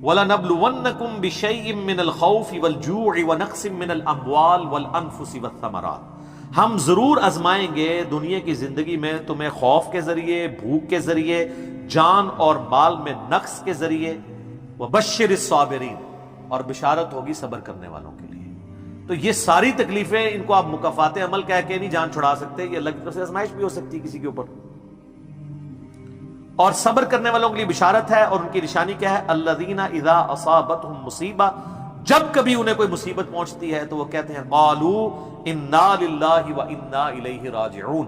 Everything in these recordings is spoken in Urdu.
وَلَنَبْلُوَنَّكُمْ بِشَيْءٍ مِّنَ الْخَوْفِ وَالْجُوعِ وَنَقْصٍ مِّنَ الْأَمْوَالِ وَالْأَنفُسِ وَالثَّمَرَاتِ، ہم ضرور آزمائیں گے دنیا کی زندگی میں تمہیں خوف کے ذریعے، بھوک کے ذریعے، جان اور مال میں نقص کے ذریعے، وَبَشِّرِ الصَّابِرِينَ، اور بشارت ہوگی صبر کرنے والوں کے لیے۔ تو یہ ساری تکلیفیں، ان کو آپ مکافات عمل کہہ کے نہیں جان چھڑا سکتے، یہ اللہ کی طرف سے آزمائش بھی ہو سکتی ہے کسی کے اوپر۔ اور صبر کرنے والوں کے لیے بشارت ہے، اور ان کی نشانی کیا ہے؟ الذین اذا اصابتهم مصیبہ، جب کبھی انہیں کوئی مصیبت پہنچتی ہے تو وہ کہتے ہیں قالوا انا للہ وانا الیہ راجعون،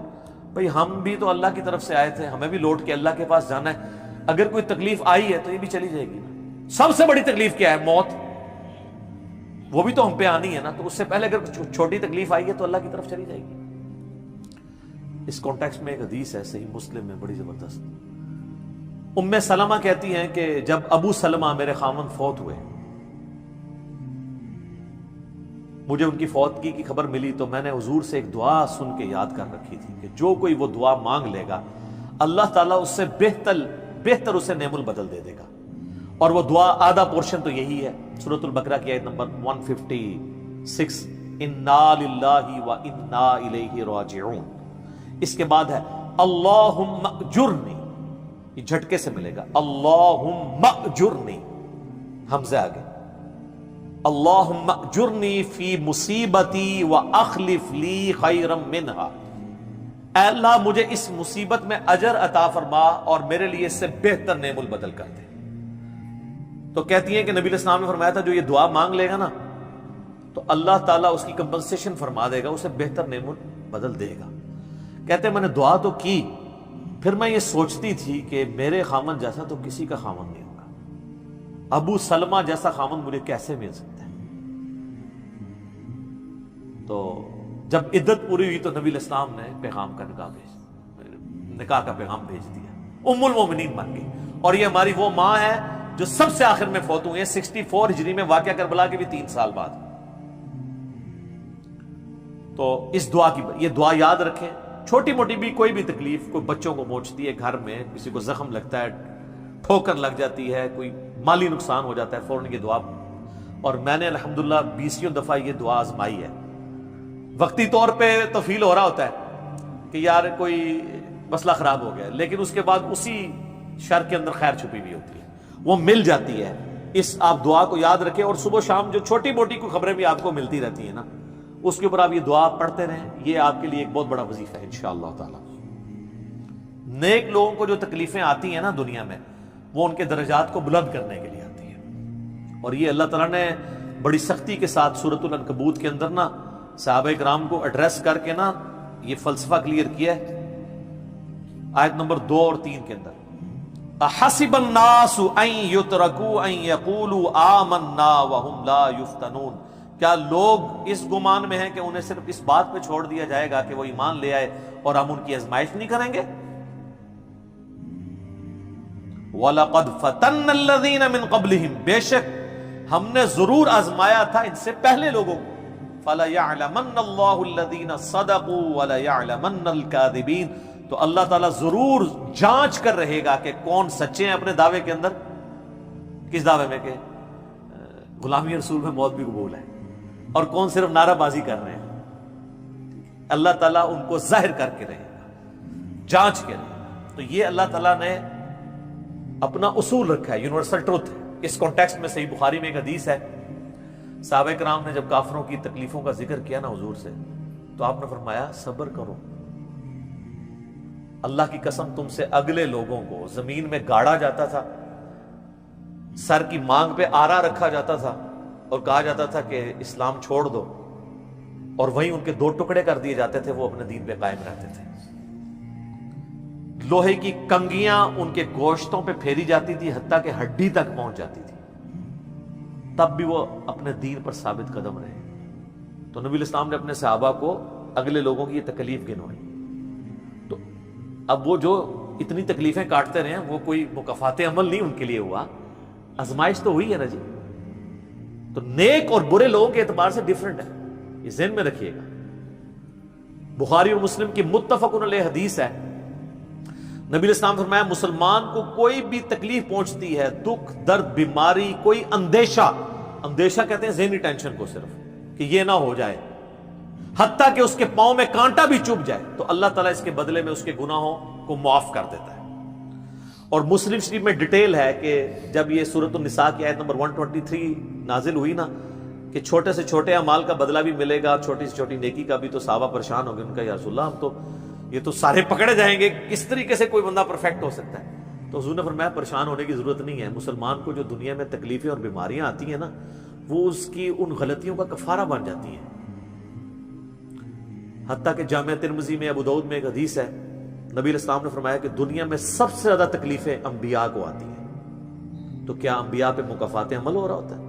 بھئی ہم بھی تو اللہ کی طرف سے آئے تھے، ہمیں بھی لوٹ کے اللہ کے پاس جانا ہے، اگر کوئی تکلیف آئی ہے تو یہ بھی چلی جائے گی نا۔ سب سے بڑی تکلیف کیا ہے؟ موت، وہ بھی تو ہم پہ آنی ہے نا، تو اس سے پہلے اگر چھوٹی تکلیف آئی ہے تو اللہ کی طرف چلی جائے گی۔ اس کانٹیکسٹ میں ایک حدیث ہے صحیح مسلم میں بڑی زبردست، ام سلمہ کہتی ہیں کہ جب ابو سلمہ میرے خاوند فوت ہوئے، مجھے ان کی فوتگی کی خبر ملی تو میں نے حضور سے ایک دعا سن کے یاد کر رکھی تھی کہ جو کوئی وہ دعا مانگ لے گا اللہ تعالیٰ اس سے بہتر اسے نعم البدل دے دے گا، اور وہ دعا آدھا پورشن تو یہی ہے، سورۃ البقرہ کی آیت نمبر 156، انا للہ وانا الیہ راجعون۔ اس کے بعد ہے اللہم اجرنی، یہ جھٹکے سے ملے گا، اللہم اجرنی، حمزہ آگے، اللہم اجرنی فی مصیبتی واخلف لی خیرا منہا، اے اللہ مجھے اس مصیبت میں اجر عطا فرما اور میرے لیے اس سے بہتر نعم البدل کر دے۔ تو کہتی ہیں کہ نبی علیہ السلام نے فرمایا تھا جو یہ دعا مانگ لے گا نا تو اللہ تعالیٰ اس کی کمپنسیشن فرما دے گا، اسے بہتر نعم البدل دے گا۔ کہتے ہیں میں نے دعا تو کی، پھر میں یہ سوچتی تھی کہ میرے خامن جیسا تو کسی کا خامن نہیں ہوگا، ابو سلمہ جیسا خامن مجھے کیسے مل سکتا ہے۔ تو جب عدت پوری ہوئی تو نبی علیہ السلام نے پیغام کا نکاح کا پیغام بھیج دیا، ام المومنین بن گئی، اور یہ ہماری وہ ماں ہے جو سب سے آخر میں فوت ہوئی ہے 64 ہجری میں، واقعہ کربلا کے بھی 3 سال بعد۔ تو اس دعا کی یہ دعا یاد رکھیں، چھوٹی موٹی بھی کوئی بھی تکلیف، کوئی بچوں کو موچتی ہے گھر میں، کسی کو زخم لگتا ہے، ٹھوکر لگ جاتی ہے، کوئی مالی نقصان ہو جاتا ہے، فوراً یہ دعا، اور میں نے الحمدللہ 20 دفعہ یہ دعا آزمائی ہے۔ وقتی طور پہ تو فیل ہو رہا ہوتا ہے کہ یار کوئی مسئلہ خراب ہو گیا، لیکن اس کے بعد اسی شر کے اندر خیر چھپی ہوئی ہوتی ہے، وہ مل جاتی ہے۔ اس آپ دعا کو یاد رکھیں، اور صبح شام جو چھوٹی موٹی کوئی خبریں بھی آپ کو ملتی رہتی ہیں نا، اس کے اوپر آپ یہ دعا پڑھتے رہیں، یہ آپ کے لیے ایک بہت بڑا وظیفہ ہے انشاءاللہ تعالی۔ نیک لوگوں کو جو تکلیفیں آتی ہیں نا دنیا میں، وہ ان کے درجات کو بلند کرنے کے لیے آتی ہیں، اور یہ اللہ تعالیٰ نے بڑی سختی کے ساتھ سورۃ العنکبوت کے اندر نا صحابہ کرام کو ایڈریس کر کے نا یہ فلسفہ کلیئر کیا ہے، آیت نمبر 2 اور 3 کے اندر، احسب الناس ان یترکوا ان یقولوا آمنا وهم لا یفتنون، کیا لوگ اس گمان میں ہیں کہ انہیں صرف اس بات پہ چھوڑ دیا جائے گا کہ وہ ایمان لے آئے اور ہم ان کی آزمائش نہیں کریں گے؟ وَلَقَدْ فَتَنَّ الَّذِينَ مِن قَبْلِهِمْ، بے شک ہم نے ضرور آزمایا تھا ان سے پہلے لوگوں کو، فَلَيَعْلَمَنَّ اللَّهُ الَّذِينَ صَدَقُوا وَلَيَعْلَمَنَّ الْكَاذِبِينَ، تو اللہ تعالیٰ ضرور جانچ کر رہے گا کہ کون سچے ہیں اپنے دعوے کے اندر، کس دعوے میں کہ غلامی رسول میں موت بھی قبول ہے، اور کون صرف نعرہ بازی کر رہے ہیں۔ اللہ تعالیٰ ان کو ظاہر کر کے رہے گا، جانچ کے رہے گا۔ تو یہ اللہ تعالیٰ نے اپنا اصول رکھا ہے، یونیورسل ٹروتھ ہے۔ اس کانٹیکسٹ میں صحیح بخاری میں ایک حدیث ہے، صحابہ کرام نے جب کافروں کی تکلیفوں کا ذکر کیا نا حضور سے، تو آپ نے فرمایا صبر کرو، اللہ کی قسم تم سے اگلے لوگوں کو زمین میں گاڑا جاتا تھا، سر کی مانگ پہ آرا رکھا جاتا تھا اور کہا جاتا تھا کہ اسلام چھوڑ دو، اور وہیں ان کے 2 ٹکڑے کر دیے جاتے تھے، وہ اپنے دین پہ قائم رہتے تھے۔ لوہے کی کنگیاں ان کے گوشتوں پہ پھیری جاتی تھی، حتیٰ کہ ہڈی تک پہنچ جاتی تھی، تب بھی وہ اپنے دین پر ثابت قدم رہے۔ تو نبی علیہ السلام نے اپنے صحابہ کو اگلے لوگوں کی یہ تکلیف گنوائی۔ تو اب وہ جو اتنی تکلیفیں کاٹتے رہے ہیں، وہ کوئی مکافات عمل نہیں ان کے لیے ہوا، آزمائش تو ہوئی ہے نا جی۔ تو نیک اور برے لوگوں کے اعتبار سے ڈیفرنٹ ہے، یہ ذہن میں رکھیے گا۔ بخاری اور مسلم کی متفق علیہ حدیث ہے، نبی علیہ السلام فرمایا مسلمان کو کوئی بھی تکلیف پہنچتی ہے، دکھ درد بیماری، کوئی اندیشہ کہتے ہیں ذہنی ٹینشن کو، صرف کہ یہ نہ ہو جائے، حتیٰ کہ اس کے پاؤں میں کانٹا بھی چبھ جائے، تو اللہ تعالیٰ اس کے بدلے میں اس کے گناہوں کو معاف کر دیتا ہے۔ اور مسلم شریف میں ڈیٹیل ہے کہ جب یہ سورۃ النساء کی آیت نمبر 123 نازل ہوئی نا، کہ چھوٹے سے چھوٹے اعمال کا بدلہ بھی ملے گا، چھوٹی سے چھوٹی نیکی کا بھی، تو صحابہ پریشان ہو گئے، ان کا یا رسول اللہ ہم تو یہ تو سارے پکڑے جائیں گے، کس طریقے سے کوئی بندہ پرفیکٹ ہو سکتا ہے؟ تو حضور نے فرمایا پریشان ہونے کی ضرورت نہیں ہے، مسلمان کو جو دنیا میں تکلیفیں اور بیماریاں آتی ہیں نا، وہ اس کی ان غلطیوں کا کفارہ بن جاتی ہیں۔ حتیٰ کہ جامعہ ترمذی میں، ابو داؤد میں ایک حدیث ہے، نبی علیہ السلام نے فرمایا کہ دنیا میں سب سے زیادہ تکلیفیں انبیاء کو آتی ہیں، تو کیا انبیاء پہ مکافات عمل ہو رہا ہوتا ہے؟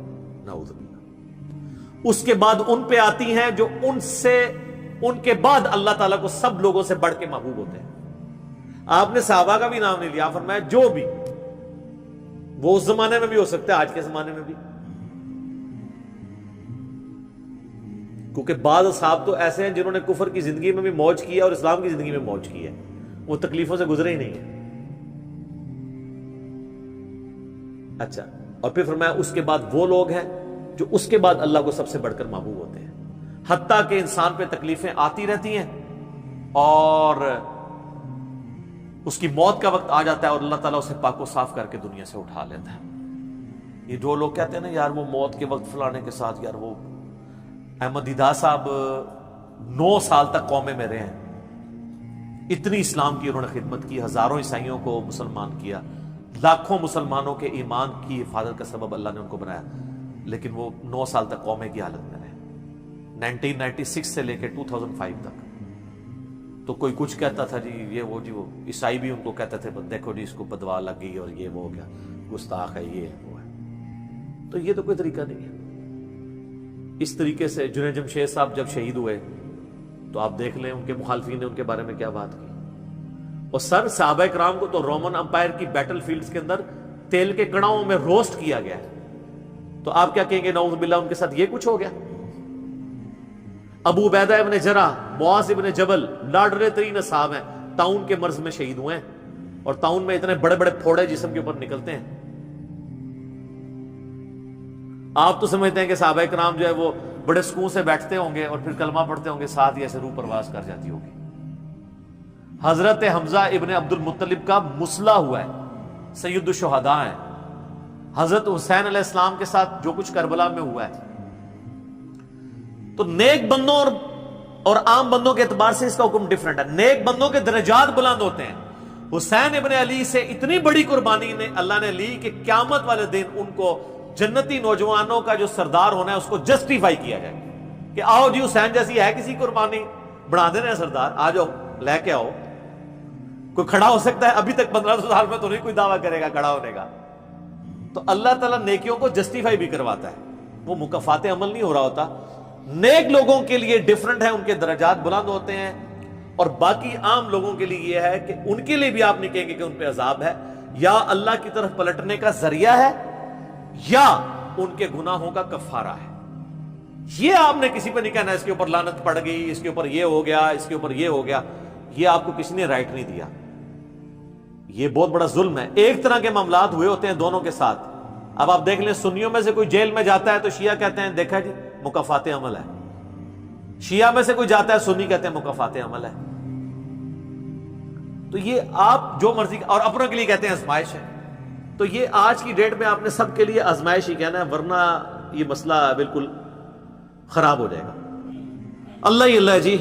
نعوذ باللہ۔ اس کے بعد ان پہ آتی ہیں جو ان کے بعد اللہ تعالیٰ کو سب لوگوں سے بڑھ کے محبوب ہوتے ہیں۔ آپ نے صحابہ کا بھی نام نہیں لیا، فرمایا جو بھی، وہ اس زمانے میں بھی ہو سکتا ہے، آج کے زمانے میں بھی، کیونکہ بعض اصحاب تو ایسے ہیں جنہوں نے کفر کی زندگی میں بھی موج کی ہے اور اسلام کی زندگی میں موج کی ہے، وہ تکلیفوں سے گزرے ہی نہیں ہیں۔ اچھا، اور پھر فرمایا اس کے بعد وہ لوگ ہیں جو اس کے بعد اللہ کو سب سے بڑھ کر محبوب ہوتے ہیں، حتیٰ کہ انسان پہ تکلیفیں آتی رہتی ہیں اور اس کی موت کا وقت آ جاتا ہے اور اللہ تعالیٰ اسے پاک و صاف کر کے دنیا سے اٹھا لیتا ہے۔ یہ جو لوگ کہتے ہیں نا یار وہ موت کے وقت فلانے کے ساتھ، یار وہ احمد دیدہ صاحب 9 سال تک قومے میں رہے ہیں، اتنی اسلام کی انہوں نے خدمت کی، ہزاروں عیسائیوں کو مسلمان کیا، لاکھوں مسلمانوں کے ایمان کی حفاظت کا سبب اللہ نے ان کو بنایا، لیکن وہ 9 سال تک قومے کی حالت میں رہے، 1996 سے لے کے 2005 تک۔ تو کوئی کچھ کہتا تھا جی یہ وہ عیسائی بھی ان کو کہتے تھے دیکھو جی اس کو بدوا لگ گئی اور یہ وہ ہو گیا، گستاخ ہے، یہ وہ ہے۔ تو یہ تو کوئی طریقہ نہیں ہے۔ اس طریقے سے جنید جمشید صاحب جب شہید ہوئے تو آپ دیکھ لیں ان کے مخالفین نے ان کے بارے میں کیا بات کی، اور صحابہ کرام کو تو رومن امپائر کی بیٹل فیلڈز کے اندر تیل کے کڑاؤں میں روسٹ کیا گیا ہے، تو آپ کیا کہیں گے نعوذ باللہ ان کے ساتھ یہ کچھ ہو گیا؟ ابو عبیدہ ابن جرح، معاذ ابن جبل لاڈلے ترین اصحاب ہیں، طاعون کے مرض میں شہید ہوئے ہیں، اور طاعون میں اتنے بڑے بڑے پھوڑے جسم کے اوپر نکلتے ہیں۔ آپ تو سمجھتے ہیں کہ صحابہ کرام جو ہے وہ بڑے سکون سے بیٹھتے ہوں گے اور پھر کلمہ پڑھتے ہوں گے، ساتھ ہی ایسے روح پرواز کر جاتی ہوگی۔ حضرت حمزہ ابن عبد المطلب کا مسلح ہوا ہے، سید الشہداء ہیں۔ حضرت حسین علیہ السلام کے ساتھ جو کچھ کربلا میں ہوا ہے، تو نیک بندوں اور عام بندوں کے اعتبار سے اس کا حکم ڈیفرنٹ ہے۔ نیک بندوں کے درجات بلند ہوتے ہیں۔ حسین ابن علی سے اتنی بڑی قربانی نے اللہ نے لی کہ قیامت والے دن ان کو جنتی نوجوانوں کا جو سردار ہونا ہے اس کو جسٹیفائی کیا جائے کہ آؤ جی حسین جیسی ہے کسی قربانی، بنا دینا ہے سردار، آ جاؤ لے کے آؤ۔ کوئی کھڑا ہو سکتا ہے؟ ابھی تک 1500 سال میں تو نہیں کوئی دعویٰ کرے گا کھڑا ہونے کا۔ تو اللہ تعالیٰ نیکیوں کو جسٹیفائی بھی کرواتا ہے، وہ مکافات عمل نہیں ہو رہا ہوتا۔ نیک لوگوں کے لیے ڈیفرنٹ ہے، ان کے درجات بلند ہوتے ہیں، اور باقی عام لوگوں کے لیے یہ ہے کہ ان کے لیے بھی آپ نہیں کہیں گے کہ ان پہ عذاب ہے، یا اللہ کی طرف پلٹنے کا ذریعہ ہے یا ان کے گناہوں کا کفارہ ہے۔ یہ آپ نے کسی پہ نہیں کہنا اس کے اوپر لعنت پڑ گئی، اس کے اوپر یہ ہو گیا، اس کے اوپر یہ ہو گیا، یہ آپ کو کسی نے رائٹ نہیں دیا۔ یہ بہت بڑا ظلم ہے۔ ایک طرح کے معاملات ہوئے ہوتے ہیں دونوں کے ساتھ۔ اب آپ دیکھ لیں سنیوں میں سے کوئی جیل میں جاتا ہے تو شیعہ کہتے ہیں دیکھا جی مکافات عمل ہے، شیعہ میں سے کوئی جاتا ہے سنی کہتے ہیں مکافات عمل ہے۔ تو یہ آپ جو مرضی، اور اپنوں کے لیے کہتے ہیں آزمائش ہے۔ تو یہ آج کی ڈیٹ میں آپ نے سب کے لیے آزمائش ہی کہنا ہے، ورنہ یہ مسئلہ بالکل خراب ہو جائے گا۔ اللہ ہی اللہ جی،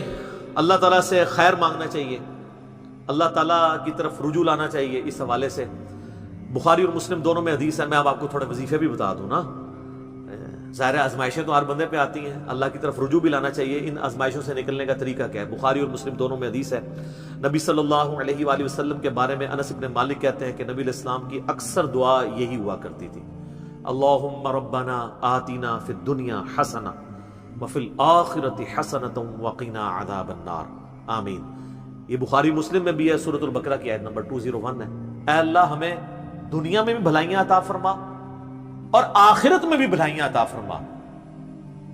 اللہ تعالیٰ سے خیر مانگنا چاہیے، اللہ تعالیٰ کی طرف رجوع لانا چاہیے۔ اس حوالے سے بخاری اور مسلم دونوں میں حدیث ہے، میں اب آپ کو تھوڑے وظیفے بھی بتا دوں نا۔ ظاہر آزمائشیں تو ہر بندے پہ آتی ہیں، اللہ کی طرف رجوع بھی لانا چاہیے۔ ان آزمائشوں سے نکلنے کا طریقہ کیا ہے؟ بخاری اور مسلم دونوں میں حدیث ہے، نبی صلی اللہ علیہ وآلہ وسلم کے بارے میں انس بن مالک کہتے ہیں کہ نبی علیہ السلام کی اکثر دعا یہی ہوا کرتی تھی، اللہم ربنا آتنا فی الدنیا حسنہ وفی الآخرۃ حسنۃ وقنا عذاب النار آمین۔ یہ بخاری مسلم میں بھی ہے، سورۃ البقرہ کی آیت نمبر 201 ہے۔ اے اللہ ہمیں دنیا میں بھی بھلائیاں عطا فرما اور آخرت میں بھی بھلائیاں عطا فرما،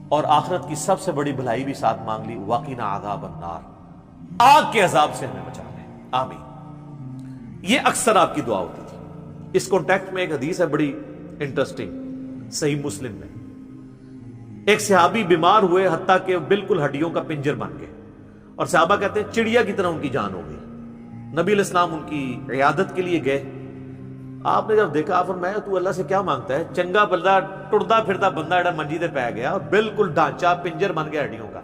اور آخرت کی سب سے بڑی بھلائی بھی ساتھ مانگ لی، وقنا عذاب النار، آگ کے عذاب سے ہمیں بچا لے، آمین۔ یہ اکثر آپ کی دعا ہوتی تھی. اس کانٹیکٹ میں ایک حدیث ہے بڑی انٹرسٹنگ صحیح مسلم میں. ایک صحابی بیمار ہوئے حتیٰ کہ بالکل ہڈیوں کا پنجر بن گئے, اور صحابہ کہتے ہیں چڑیا کی طرح ان کی جان ہو گئی. نبی علیہ السلام ان کی عیادت کے لیے گئے. آپ نے جب دیکھا آپ فرمایا تو اللہ سے کیا مانگتا ہے؟ چنگا بندہ ٹردا پھردا بندہ ایڈا منجی دے پہ گیا اور بالکل ڈھانچہ پنجر بن گیا ہڈیوں کا.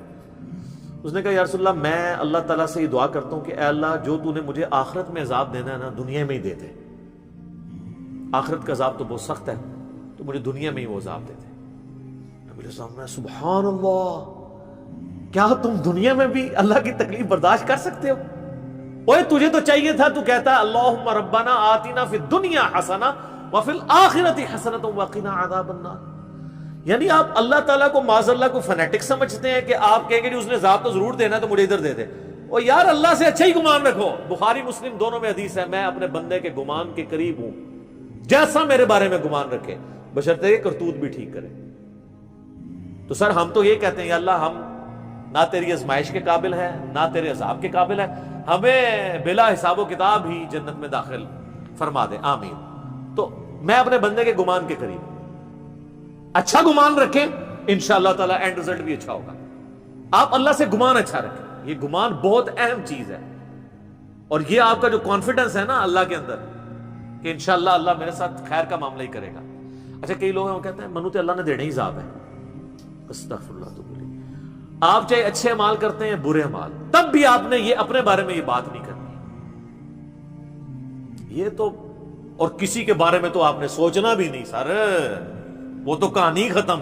اس نے کہا یا رسول اللہ میں اللہ تعالیٰ سے یہ دعا کرتا ہوں کہ اے اللہ جو تو نے مجھے آخرت میں عذاب دینا ہے نا دنیا میں ہی دے دے. آخرت کا عذاب تو بہت سخت ہے, تو مجھے دنیا میں ہی وہ عذاب دے دے. نبی علیہ السلام نے سبحان اللہ, کیا تم دنیا میں بھی اللہ کی تکلیف برداشت کر سکتے ہو؟ اوے تجھے تو چاہیے تھا تو کہتا اللہم ربنا آتنا فی الدنیا حسنہ وفی الآخرۃ حسنۃ وقنا عذاب النار. یعنی آپ اللہ تعالیٰ کو معاذ اللہ کو فنیٹک سمجھتے ہیں کہ آپ کہیں گے اس نے عذاب تو ضرور دینا تو مجھے ادھر دے دے. اور یار اللہ سے اچھا ہی گمان رکھو. بخاری مسلم دونوں میں حدیث ہے, میں اپنے بندے کے گمان کے قریب ہوں جیسا میرے بارے میں گمان رکھے, بشرطے کہ کرتوت بھی ٹھیک کرے. تو سر ہم تو یہ کہتے ہیں یا اللہ ہم نہ تیری آزمائش کے قابل ہیں نہ تیرے عذاب کے قابل ہیں, ہمیں بلا حساب و کتاب ہی جنت میں داخل فرما دے, آمین. تو میں اپنے بندے کے گمان کے قریب, اچھا گمان رکھیں انشاءاللہ تعالی اینڈ رزلٹ بھی اچھا ہوگا. آپ اللہ سے گمان اچھا رکھیں, یہ گمان بہت اہم چیز ہے. اور یہ آپ کا جو کانفیڈنس ہے نا اللہ کے اندر کہ انشاءاللہ اللہ میرے ساتھ خیر کا معاملہ ہی کرے گا. اچھا کئی لوگ ہیں وہ کہتے ہیں منو تے اللہ نے دینے ہی عذاب ہے. استغفر اللہ. تو بولی آپ چاہے اچھے اعمال کرتے ہیں برے اعمال, تب بھی آپ نے یہ اپنے بارے میں یہ بات نہیں کرنی. یہ تو اور کسی کے بارے میں تو آپ نے سوچنا بھی نہیں سر, وہ تو کہانی ختم.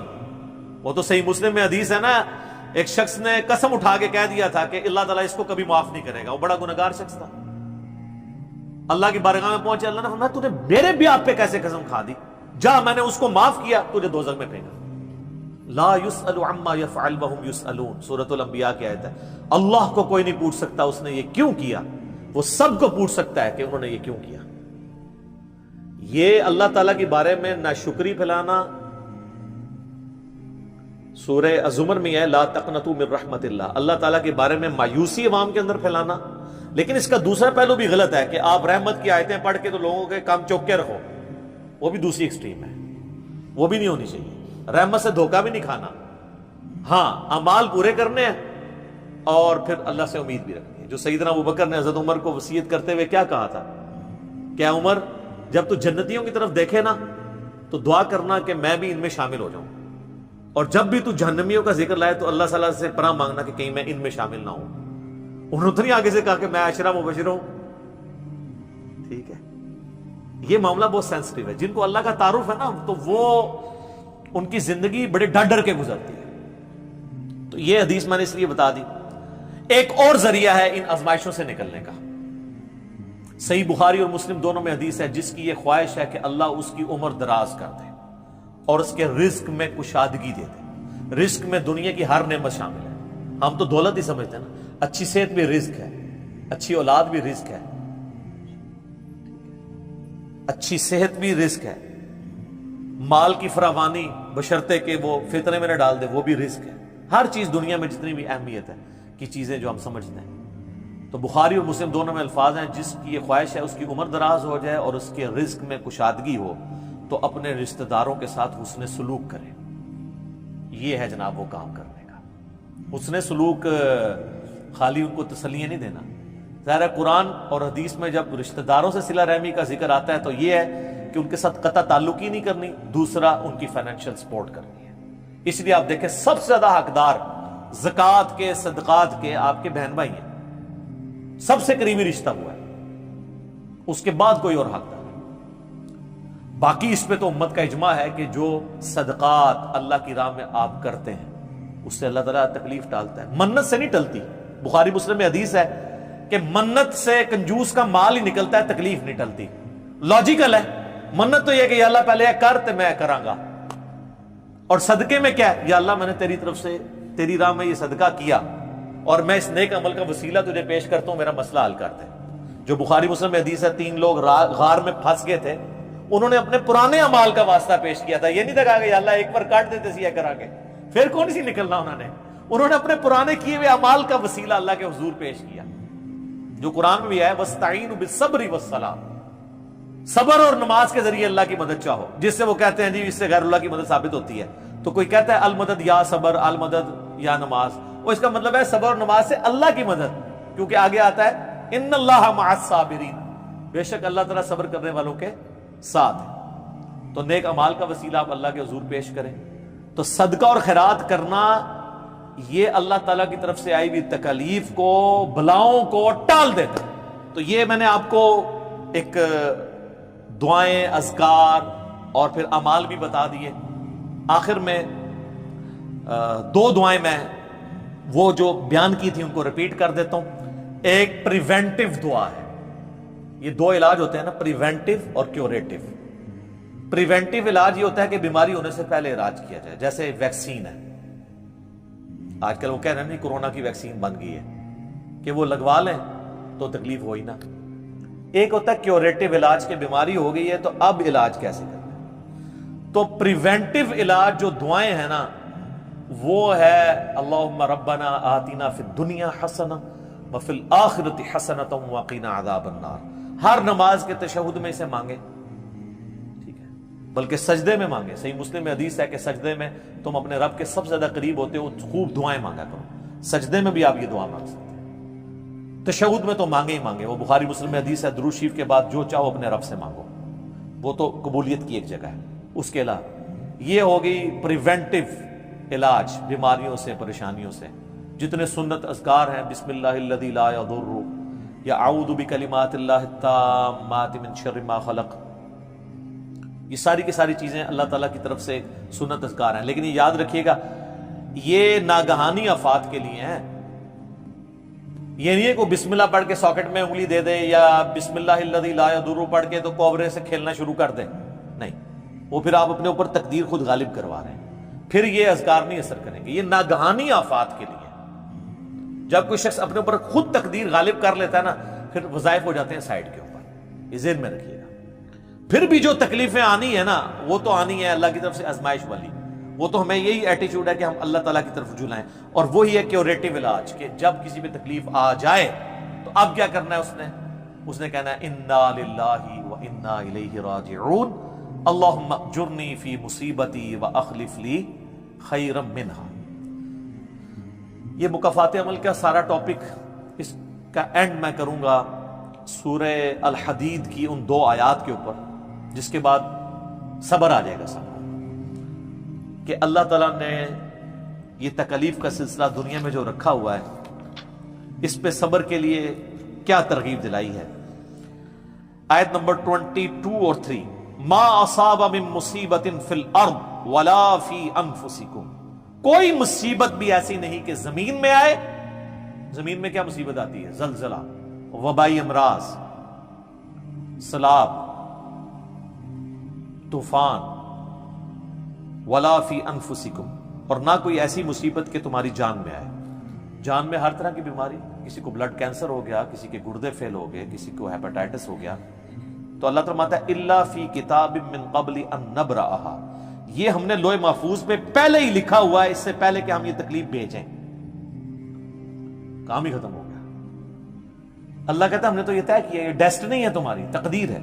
وہ تو صحیح مسلم میں حدیث ہے نا, ایک شخص نے قسم اٹھا کے کہہ دیا تھا کہ اللہ تعالیٰ اس کو کبھی معاف نہیں کرے گا. وہ بڑا گنہگار شخص تھا. اللہ کی بارگاہ میں پہنچے, اللہ نے فرمایا تو نے میرے بھی آپ پہ کیسے قسم کھا دی؟ جا میں نے اس کو معاف کیا, تجھے دوزخ میں پھینکا. لا يسأل عما يفعل وهم يسألون, سورۃ الانبیاء کی آیت ہے. اللہ کو کوئی نہیں پوچھ سکتا اس نے یہ کیوں کیا, وہ سب کو پوچھ سکتا ہے کہ انہوں نے یہ کیوں کیا. یہ اللہ تعالیٰ کے بارے میں ناشکری پھیلانا سورہ الزمر میں ہے, لا تقنطوا من رحمت اللہ, اللہ تعالیٰ کے بارے میں مایوسی عوام کے اندر پھیلانا. لیکن اس کا دوسرا پہلو بھی غلط ہے کہ آپ رحمت کی آیتیں پڑھ کے تو لوگوں کے کام چوک کے رکھو, وہ بھی دوسری ایکسٹریم ہے, وہ بھی نہیں ہونی چاہیے. رحمت سے دھوکہ بھی نہیں کھانا, ہاں اعمال پورے کرنے ہیں اور پھر اللہ سے امید بھی رکھنی ہے. جو سیدنا ابوبکر نے حضرت عمر کو وصیت کرتے ہوئے کیا کہا تھا, کیا عمر جب تو جنتیوں کی طرف دیکھے نا تو دعا کرنا کہ میں بھی ان میں شامل ہو جاؤں, اور جب بھی تو جہنمیوں کا ذکر لائے تو اللہ صلی اللہ علیہ سے پناہ مانگنا کہ کہیں میں ان میں شامل نہ ہوں. انہوں نے تو نہیں آگے سے کہا کہ میں عشرہ مبشر ہوں. ٹھیک ہے, یہ معاملہ بہت سینسٹیو ہے. جن کو اللہ کا تعارف ہے نا تو وہ ان کی زندگی بڑے ڈر ڈر کے گزرتی ہے. تو یہ حدیث میں نے اس لیے بتا دی. ایک اور ذریعہ ہے ان آزمائشوں سے نکلنے کا. صحیح بخاری اور مسلم دونوں میں حدیث ہے, جس کی یہ خواہش ہے کہ اللہ اس کی عمر دراز کر دے اور اس کے رزق میں کشادگی دے دے. رزق میں دنیا کی ہر نعمت شامل ہے. ہم تو دولت ہی سمجھتے ہیں نا, اچھی صحت بھی رزق ہے, اچھی اولاد بھی رزق ہے, اچھی صحت بھی رزق ہے, مال کی فراوانی بشرطے کہ وہ فطرے میں نہ ڈال دے وہ بھی رزق ہے. ہر چیز دنیا میں جتنی بھی اہمیت ہے کی چیزیں جو ہم سمجھتے ہیں. تو بخاری اور مسلم دونوں میں الفاظ ہیں, جس کی یہ خواہش ہے اس کی عمر دراز ہو جائے اور اس کے رزق میں کشادگی ہو تو اپنے رشتہ داروں کے ساتھ حسن سلوک کرے. یہ ہے جناب وہ کام کرنے کا. حسن سلوک خالی ان کو تسلیاں نہیں دینا. ظاہر ہے قرآن اور حدیث میں جب رشتہ داروں سے صلہ رحمی کا ذکر آتا ہے تو یہ ہے کہ ان کے ساتھ قطع تعلق ہی نہیں کرنی, دوسرا ان کی فائنینشیل سپورٹ کرنی ہے. اس لیے آپ دیکھیں سب سے زیادہ حقدار زکوٰۃ کے صدقات کے آپ کے بہن بھائی ہیں, سب سے قریبی رشتہ ہوا ہے, اس کے بعد کوئی اور حقدار. باقی اس پہ تو امت کا اجماع ہے کہ جو صدقات اللہ کی راہ میں آپ کرتے ہیں اس سے اللہ تعالیٰ تکلیف ٹالتا ہے. منت سے نہیں ٹلتی. بخاری مسلم میں حدیث ہے کہ منت سے کنجوس کا مال ہی نکلتا ہے, تکلیف نہیں ٹلتی. لاجیکل ہے. منت تو یہ کہ یا اللہ پہلے یہ کر تو میں کراں گا, اور صدقے میں کیا ہے, یا اللہ میں نے تیری طرف سے تیری راہ میں یہ صدقہ کیا اور میں اس نیک عمل کا وسیلہ تجھے پیش کرتا ہوں, میرا مسئلہ حل کر دے. جو بخاری مسلم میں حدیث ہے, 3 لوگ غار میں پھنس گئے تھے, انہوں نے اپنے پرانے اعمال کا واسطہ پیش کیا تھا. یہ نہیں کہا کہ یا اللہ ایک بار کاٹ دیتے سی کرا کے پھر کون سی نکلنا. انہوں نے اپنے پرانے کیے ہوئے اعمال کا وسیلہ اللہ کے حضور پیش کیا. جو قرآن میں بھی ہے وَاسْتَعِينُوا بِالصَّبْرِ وَالصَّلَاةِ، صبر اور نماز کے ذریعے اللہ کی مدد چاہو، جس سے وہ کہتے ہیں جی اس سے غیر اللہ کی مدد ثابت ہوتی ہے. تو کوئی کہتا ہے المدد یا صبر، المدد یا نماز، وہ اس کا مطلب ہے صبر اور نماز سے اللہ کی مدد، کیونکہ آگے آتا ہے ان اللہ مع الصابرین، بے شک اللہ تعالیٰ صبر کرنے والوں کے ساتھ ہے. تو نیک اعمال کا وسیلہ آپ اللہ کے حضور پیش کریں. تو صدقہ اور خیرات کرنا یہ اللہ تعالیٰ کی طرف سے آئی ہوئی تکالیف کو، بلاؤں کو ٹال دیتا ہے. تو یہ میں نے آپ کو ایک دعائیں، اذکار اور پھر اعمال بھی بتا دیے. آخر میں دو دعائیں میں وہ جو بیان کی تھی ان کو ریپیٹ کر دیتا ہوں. ایک پریونٹیو دعا ہے. یہ دو علاج ہوتے ہیں نا، پریونٹیو اور کیوریٹیو. پریونٹیو علاج یہ ہوتا ہے کہ بیماری ہونے سے پہلے علاج کیا جائے، جیسے ویکسین ہے. آج کل وہ کہہ رہے ہیں نہیں کورونا کی ویکسین بن گئی ہے کہ وہ لگوا لیں تو تکلیف ہوئی نہ. ایک ہوتا ہے کیوریٹیو علاج، کہ بیماری ہو گئی ہے تو اب علاج کیسے کرنا ہے. تو پریونٹیو علاج جو دعائیں ہیں نا وہ ہے اللہم ربنا آتنا فی الدنیا حسنہ وفی الآخرۃ حسنۃ وقنا عذاب النار. ہر نماز کے تشہد میں اسے مانگے، ٹھیک ہے، بلکہ سجدے میں مانگے. صحیح مسلم میں حدیث ہے کہ سجدے میں تم اپنے رب کے سب سے زیادہ قریب ہوتے ہو، خوب دعائیں مانگا کرو. سجدے میں بھی آپ یہ دعا مانگ سکتے ہیں، تشہد میں تو مانگے ہی مانگے. وہ بخاری مسلم میں حدیث ہے درود شریف کے بعد جو چاہو اپنے رب سے مانگو، وہ تو قبولیت کی ایک جگہ ہے. اس کے علاوہ یہ ہوگی پریونٹیو علاج بیماریوں سے، پریشانیوں سے. جتنے سنت اذکار ہیں، بسم اللہ الذی لا یضر، یا اعوذ بکلمات اللہ التامات من شر ما خلق، یہ ساری کی ساری چیزیں اللہ تعالیٰ کی طرف سے سنت اذکار ہیں. لیکن یہ یاد رکھیے گا یہ ناگہانی آفات کے لیے ہیں. یہ نہیں ہے کہ بسم اللہ پڑھ کے ساکٹ میں انگلی دے دے، یا بسم اللہ الذی لا یضر پڑھ کے تو کوبرے سے کھیلنا شروع کر دے. نہیں، وہ پھر آپ اپنے اوپر تقدیر خود غالب کروا رہے ہیں، پھر یہ اذکار نہیں اثر کریں گے. یہ ناگہانی آفات کے لیے. جب کوئی شخص اپنے اوپر خود تقدیر غالب کر لیتا ہے نا، پھر وظائف ہو جاتے ہیں سائڈ کے اوپر. یہ ذہن میں رکھیے گا. پھر بھی جو تکلیفیں آنی ہے نا وہ تو آنی ہے اللہ کی طرف سے آزمائش والی. وہ تو ہمیں یہی ایٹیچیوڈ ہے کہ ہم اللہ تعالیٰ کی طرف رجوع لائیں. اور وہی ہے کیوریٹیو علاج، کہ جب کسی پہ تکلیف آ جائے تو اب کیا کرنا ہے. اس نے کہنا ہے انا للہ و انا الیہ راجعون، اللہم اجرنی فی مصیبتی و اخلف لی خیرا منہا. یہ مکافات عمل کا سارا ٹاپک، اس کا اینڈ میں کروں گا سورہ الحدید کی ان 2 آیات کے اوپر، جس کے بعد صبر آ جائے گا سب کو، کہ اللہ تعالیٰ نے یہ تکلیف کا سلسلہ دنیا میں جو رکھا ہوا ہے اس پہ صبر کے لیے کیا ترغیب دلائی ہے. آیت نمبر 22 اور 3، ما اصاب من مصیبت فی الارض ولا فی انفسکم، کوئی مصیبت بھی ایسی نہیں کہ زمین میں آئے. زمین میں کیا مصیبت آتی ہے؟ زلزلہ، وبائی امراض، سیلاب، طوفان. ولا فی انفسکم، اور نہ کوئی ایسی مصیبت کہ تمہاری جان میں آئے. جان میں ہر طرح کی بیماری، کسی کو بلڈ کینسر ہو گیا، کسی کے گردے فیل ہو گئے، کسی کو ہیپاٹائٹس ہو گیا، تو اللہ فرماتا ہے الا فی کتاب من قبل ان نبرأھا، یہ ہم نے لوح محفوظ پہ پہلے ہی لکھا ہوا ہے، اس سے پہلے کہ ہم یہ تکلیف بھیجیں. کام ہی ختم ہو گیا. اللہ کہتا ہے ہم نے تو یہ طے کیا، یہ ڈیسٹنی ہے تمہاری، تقدیر ہے.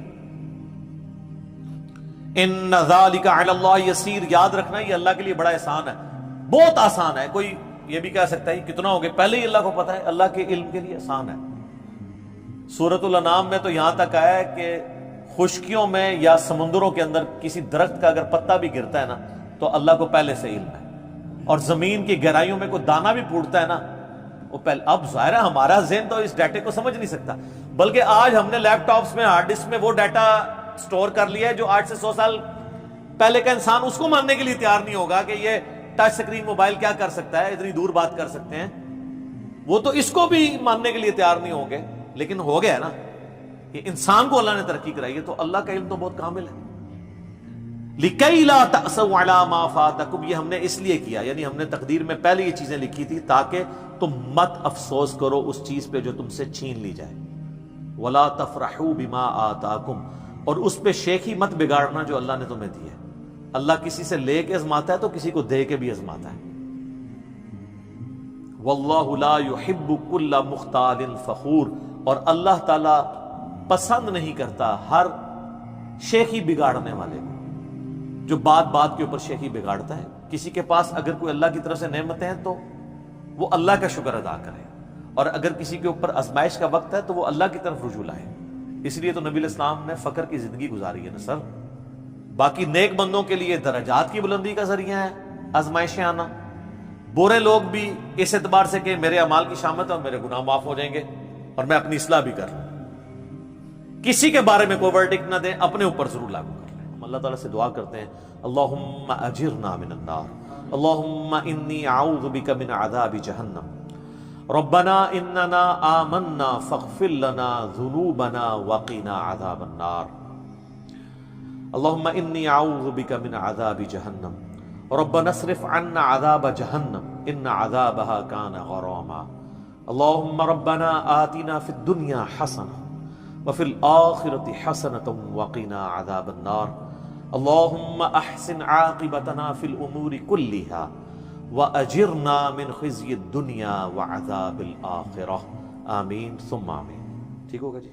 ان ذالک علی اللہ یسیر، یاد رکھنا یہ اللہ کے لیے بڑا احسان ہے، بہت آسان ہے. کوئی یہ بھی کہہ سکتا ہے کتنا ہو گیا، پہلے ہی اللہ کو پتا ہے. اللہ کے علم کے لیے آسان ہے. سورۃ الانعام میں تو یہاں تک آیا ہے کہ خشکیوں میں یا سمندروں کے اندر کسی درخت کا اگر پتا بھی گرتا ہے نا تو اللہ کو پہلے سے علم ہے. اور زمین کی گہرائیوں میں کوئی دانہ بھی پھوٹتا ہے نا وہ پہلے. اب ظاہر ہے ہمارا ذہن تو اس ڈیٹے کو سمجھ نہیں سکتا، بلکہ آج ہم نے لیپ ٹاپس میں، ہارڈ ڈسک میں وہ ڈیٹا سٹور کر لیا ہے جو 8 سے 100 سال پہلے کا انسان اس کو ماننے کے لیے تیار نہیں ہوگا کہ یہ ٹچ سکرین موبائل کیا کر سکتا ہے، اتنی دور بات کر سکتے ہیں. وہ تو اس کو بھی ماننے کے لیے تیار نہیں ہوں گے. لیکن ہو گیا نا کہ انسان کو اللہ نے ترقی کرائی ہے، تو اللہ کا علم تو بہت کامل ہے. لِكَيْ لَا تَأْسَوْا عَلَىٰ مَا فَاتَكُمْ، یہ ہم نے اس لیے کیا، یعنی ہم نے تقدیر میں پہلے یہ چیزیں لکھی تھی تاکہ تم مت افسوس کرو اس چیز پہ جو تم سے چھین لی جائے. وَلَا تَفْرَحُوا بِمَا آتَاكُمْ، اور اس پہ شیخی مت بگاڑنا جو اللہ نے تمہیں دی ہے. اللہ کسی سے لے کے ازماتا ہے تو کسی کو دے کے بھی ازماتا ہے. وَاللَّهُ لَا يُحِبُّ كُلَّ مُخْتَالٍ فَخُورٍ، اور اللہ تعالیٰ پسند نہیں کرتا ہر شیخی بگاڑنے والے کو، جو بات بات کے اوپر شیخی بگاڑتا ہے۔ کسی کے پاس اگر کوئی اللہ کی طرف سے نعمتیں ہیں تو وہ اللہ کا شکر ادا کرے، اور اگر کسی کے اوپر آزمائش کا وقت ہے تو وہ اللہ کی طرف رجوع لائے۔ اس لیے تو نبی علیہ السلام نے فقر کی زندگی گزاری ہے نا سر۔ باقی نیک بندوں کے لیے درجات کی بلندی کا ذریعہ ہے آزمائشیں آنا، برے لوگ بھی اس اعتبار سے کہ میرے اعمال کی شامت ہے اور میرے گناہ معاف ہو جائیں گے اور میں اپنی اصلاح بھی کر لوں، کسی کے بارے میں کوئی ورڈکٹ نہ دیں، اپنے اوپر ضرور لاگو کر لیں۔ ہم اللہ تعالیٰ سے دعا کرتے ہیں اللہم اجرنا من النار، اللہم انی اعوذ بک من عذاب جہنم، ربنا اننا آمنا فاغفر لنا ذنوبنا وقنا عذاب النار، اللہم انی اعوذ بک من عذاب جہنم، ربنا اصرف عنا عذاب جہنم ان عذابها کان غراما، اللہم ربنا آتنا فی الدنیا حسنہ وفی الآخرة حسنة وقنا عذاب النار، اللہم احسن عاقبتنا فی الامور كلها وَأَجِرْنَا مِنْ خِزْيِ الدُّنْيَا وَعَذَابِ الْآخِرَةِ، آمین ثم آمین۔ ٹھیک ہوگا جی؟